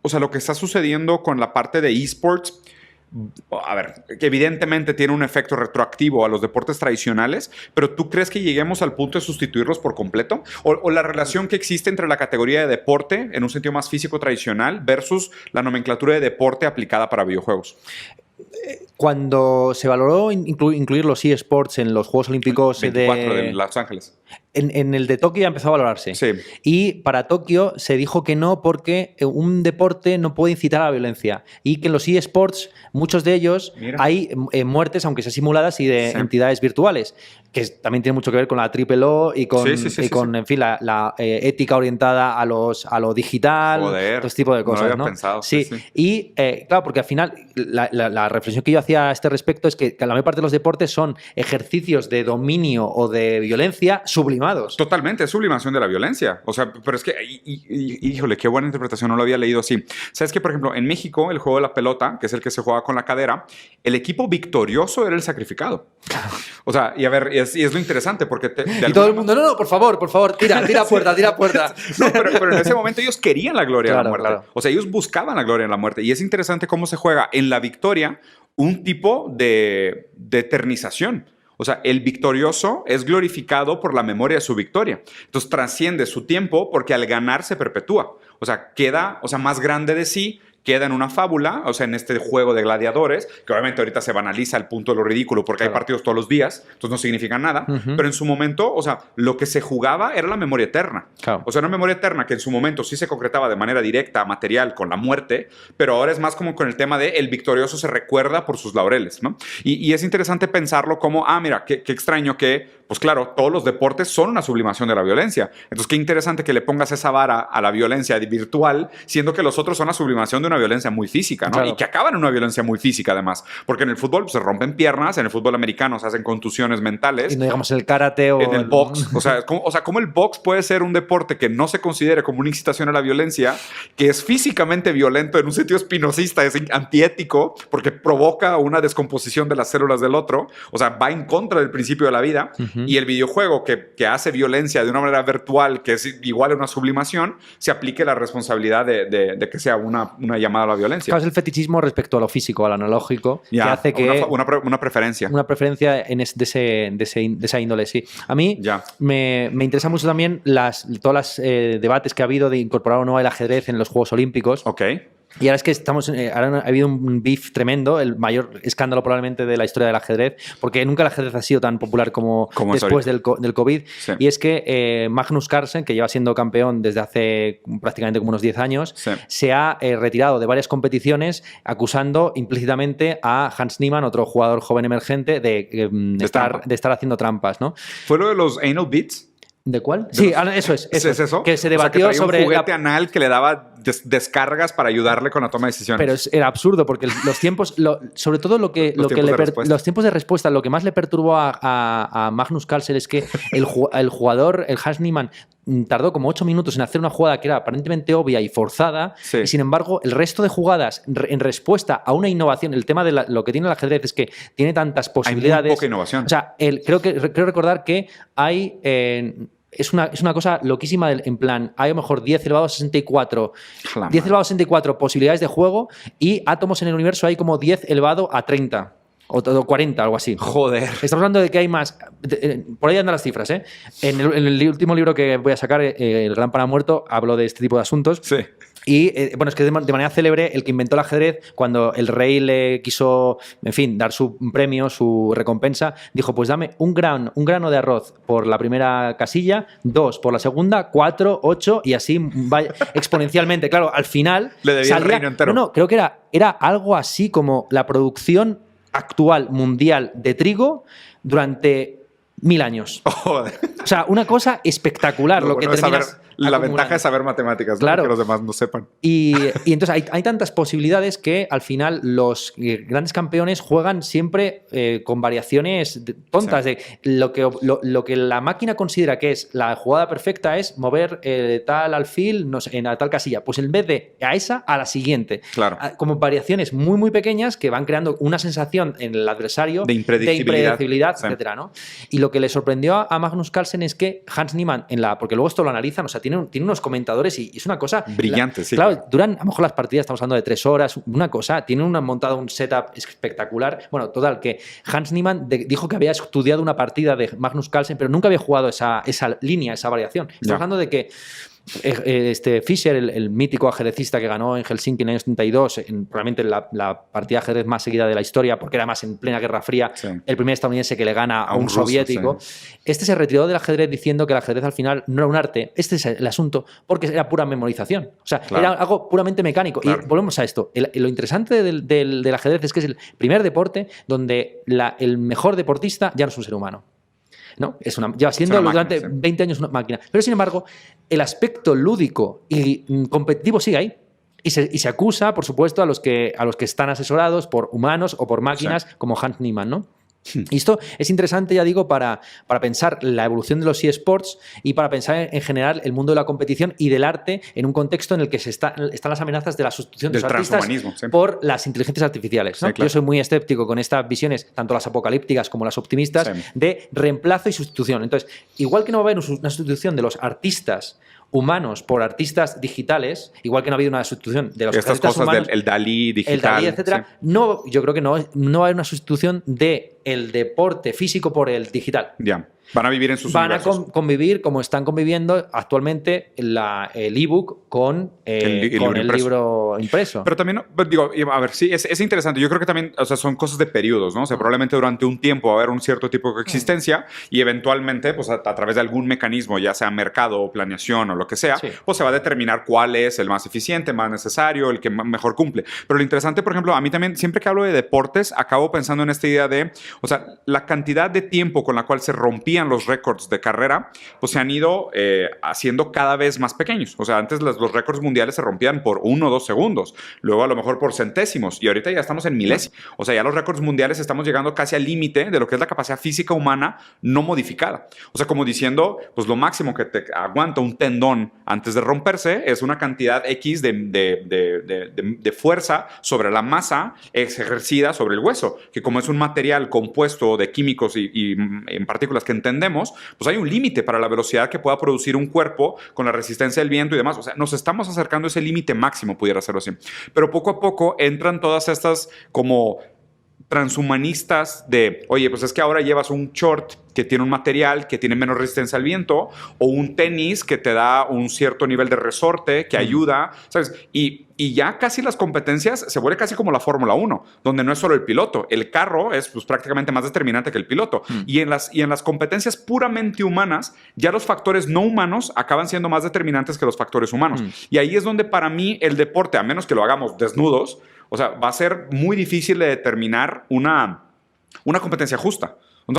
o sea, lo que está sucediendo con la parte de esports, a ver, que evidentemente tiene un efecto retroactivo a los deportes tradicionales, pero ¿tú crees que lleguemos al punto de sustituirlos por completo? ¿O la relación que existe entre la categoría de deporte, en un sentido más físico tradicional, versus la nomenclatura de deporte aplicada para videojuegos? Cuando se valoró incluir los eSports en los Juegos Olímpicos 24 de Los Ángeles. En el de Tokio ya empezó a valorarse. Sí. Y para Tokio se dijo que no porque un deporte no puede incitar a la violencia. Y que en los eSports, muchos de ellos, hay muertes, aunque sean simuladas, y de entidades virtuales. Que también tiene mucho que ver con la AAA y con en fin, la ética orientada a lo digital. Joder, todo este tipo de cosas. No lo había pensado. Sí. Y claro, porque al final la reflexión que yo hacía a este respecto es que la mayor parte de los deportes son ejercicios de dominio o de violencia sublimados. Totalmente, es sublimación de la violencia. O sea, pero es que, híjole, qué buena interpretación, no lo había leído así. ¿Sabes que, por ejemplo, en México, el juego de la pelota, que es el que se juega con la cadera, el equipo victorioso era el sacrificado? O sea, y a ver, es lo interesante, porque... y todo el mundo, no, por favor, tira puerta. No, pero en ese momento ellos querían la gloria de la muerte. Claro. O sea, ellos buscaban la gloria de la muerte. Y es interesante cómo se juega en la victoria un tipo de eternización. O sea, el victorioso es glorificado por la memoria de su victoria. Entonces trasciende su tiempo porque al ganar se perpetúa. O sea, queda más grande de sí, queda en una fábula, o sea, en este juego de gladiadores, que obviamente ahorita se banaliza el punto de lo ridículo porque hay partidos todos los días, entonces no significa nada, pero en su momento, o sea, lo que se jugaba era la memoria eterna. Claro. O sea, una memoria eterna que en su momento sí se concretaba de manera directa, material, con la muerte, pero ahora es más como con el tema de el victorioso se recuerda por sus laureles, ¿no? Y es interesante pensarlo como, mira, qué extraño que, pues claro, todos los deportes son una sublimación de la violencia. Entonces, qué interesante que le pongas esa vara a la violencia virtual, siendo que los otros son la sublimación de una violencia muy física, ¿no? Claro. Y que acaban en una violencia muy física, además. Porque en el fútbol se rompen piernas, en el fútbol americano se hacen contusiones mentales. Y no digamos el karate o... En el box. O sea, ¿cómo el box puede ser un deporte que no se considere como una incitación a la violencia, que es físicamente violento en un sentido espinosista, es antiético, porque provoca una descomposición de las células del otro? O sea, va en contra del principio de la vida. Y el videojuego que hace violencia de una manera virtual, que es igual a una sublimación, se aplique la responsabilidad de que sea una llamada a la violencia. Claro, es el fetichismo respecto a lo físico, a lo analógico, que hace que... Una preferencia. Una preferencia de esa índole, sí. A mí me interesa mucho también todos los debates que ha habido de incorporar o no el ajedrez en los Juegos Olímpicos. Ok. Y ahora es que ahora ha habido un beef tremendo, el mayor escándalo probablemente de la historia del ajedrez, porque nunca el ajedrez ha sido tan popular como después del COVID. Sí. Y es que Magnus Carlsen, que lleva siendo campeón desde hace prácticamente como unos 10 años, se ha retirado de varias competiciones acusando implícitamente a Hans Niemann, otro jugador joven emergente, de estar haciendo trampas, ¿no? ¿Fue lo de los anal beats? ¿De cuál? Sí, eso es. ¿Es eso? Que se debatió sobre... un juguete anal que le daba descargas para ayudarle con la toma de decisiones. Pero era absurdo, porque los tiempos... sobre todo los tiempos de respuesta, lo que más le perturbó a Magnus Carlsen es que el jugador, el Hans Niemann, tardó como 8 minutos en hacer una jugada que era aparentemente obvia y forzada, y sin embargo, el resto de jugadas en respuesta a una innovación, el tema de lo que tiene el ajedrez es que tiene tantas posibilidades... Hay muy poca innovación. O sea, creo recordar que hay... Es una cosa loquísima, en plan, hay a lo mejor 10 elevado a 64. 10 elevado a 64 posibilidades de juego y átomos en el universo hay como 10 elevado a 30. O 40, algo así. Joder. Estamos hablando de que hay más. Por ahí andan las cifras, ¿eh? En el último libro que voy a sacar, El Gran Pana Muerto, hablo de este tipo de asuntos. Sí. Y bueno, es que de manera célebre, el que inventó el ajedrez, cuando el rey le quiso, en fin, dar su premio, su recompensa, dijo: pues dame un grano de arroz por la primera casilla, 2 por la segunda, 4, 8 y así va exponencialmente. Claro, al final le debía el reino entero. No, creo que era algo así como la producción actual mundial de trigo durante 1000 años. Joder. O sea, una cosa espectacular. Lo que terminas la ventaja es saber matemáticas, claro, ¿no? Que los demás no sepan. Y entonces hay tantas posibilidades que al final los grandes campeones juegan siempre con variaciones tontas. Sí. Lo que la máquina considera que es la jugada perfecta es mover tal alfil, no sé, en tal casilla. Pues en vez de a esa, a la siguiente. Claro. Como variaciones muy, muy pequeñas que van creando una sensación en el adversario de impredecibilidad, etcétera, ¿no? Y lo que le sorprendió a Magnus Carlsen Carlsen es que Hans Niemann, porque luego esto lo analizan, o sea, tiene unos comentadores y es una cosa... Brillante, sí. Claro, duran, a lo mejor las partidas, estamos hablando de 3 horas, una cosa, tienen montado un setup espectacular. Bueno, total, que Hans Niemann dijo que había estudiado una partida de Magnus Carlsen, pero nunca había jugado esa línea, esa variación. Estamos hablando de que Fischer, el mítico ajedrecista que ganó en Helsinki en el año 72, probablemente la partida de ajedrez más seguida de la historia, porque era más en plena Guerra Fría, el primer estadounidense que le gana a un ruso, soviético. Sí. Este se retiró del ajedrez diciendo que el ajedrez al final no era un arte, este es el asunto, porque era pura memorización. O sea, era algo puramente mecánico. Claro. Y volvemos a esto. Lo interesante del ajedrez es que es el primer deporte donde el mejor deportista ya no es un ser humano. ¿No? Lleva siendo durante 20 años una máquina. Pero, sin embargo, el aspecto lúdico y competitivo sigue ahí. Y se acusa, por supuesto, a los que están asesorados por humanos o por máquinas, como Hans Niemann, ¿no? Y esto es interesante, ya digo, para pensar la evolución de los eSports y para pensar en general el mundo de la competición y del arte en un contexto en el que están las amenazas de la sustitución de los artistas por las inteligencias artificiales, ¿no? Sí, claro. Yo soy muy escéptico con estas visiones, tanto las apocalípticas como las optimistas, de reemplazo y sustitución. Entonces, igual que no va a haber una sustitución de los artistas humanos por artistas digitales, igual que no ha habido una sustitución de los estas cosas humanos, del Dalí digital, el Dalí, etcétera, no, yo creo que no va a haber una sustitución del deporte físico por el digital. Ya. Van a vivir en sus universos. Van a convivir como están conviviendo actualmente el ebook con el libro impreso. Pero también, digo, a ver, sí, es interesante. Yo creo que también, o sea, son cosas de periodos, ¿no? O sea, probablemente durante un tiempo va a haber un cierto tipo de coexistencia y eventualmente, pues a través de algún mecanismo, ya sea mercado o planeación o lo que sea, pues se va a determinar cuál es el más eficiente, más necesario, el que mejor cumple. Pero lo interesante, por ejemplo, a mí también, siempre que hablo de deportes, acabo pensando en esta idea de, o sea, la cantidad de tiempo con la cual se rompía los récords de carrera, pues se han ido haciendo cada vez más pequeños. O sea, antes los récords mundiales se rompían por 1 o 2 segundos, luego a lo mejor por centésimos, y ahorita ya estamos en milésimos. O sea, ya los récords mundiales estamos llegando casi al límite de lo que es la capacidad física humana no modificada. O sea, como diciendo, pues lo máximo que te aguanta un tendón antes de romperse es una cantidad X de fuerza sobre la masa ejercida sobre el hueso, que como es un material compuesto de químicos y en partículas que entendemos, pues hay un límite para la velocidad que pueda producir un cuerpo con la resistencia del viento y demás. O sea, nos estamos acercando a ese límite máximo, pudiera serlo así. Pero poco a poco entran todas estas como transhumanistas de, oye, pues es que ahora llevas un short que tiene un material que tiene menos resistencia al viento o un tenis que te da un cierto nivel de resorte que ayuda, ¿sabes? Y ya casi las competencias se vuelve casi como la Fórmula 1, donde no es solo el piloto, el carro es pues, prácticamente más determinante que el piloto. Y en las competencias puramente humanas, ya los factores no humanos acaban siendo más determinantes que los factores humanos. Y ahí es donde para mí el deporte, a menos que lo hagamos desnudos, o sea, va a ser muy difícil de determinar una competencia justa.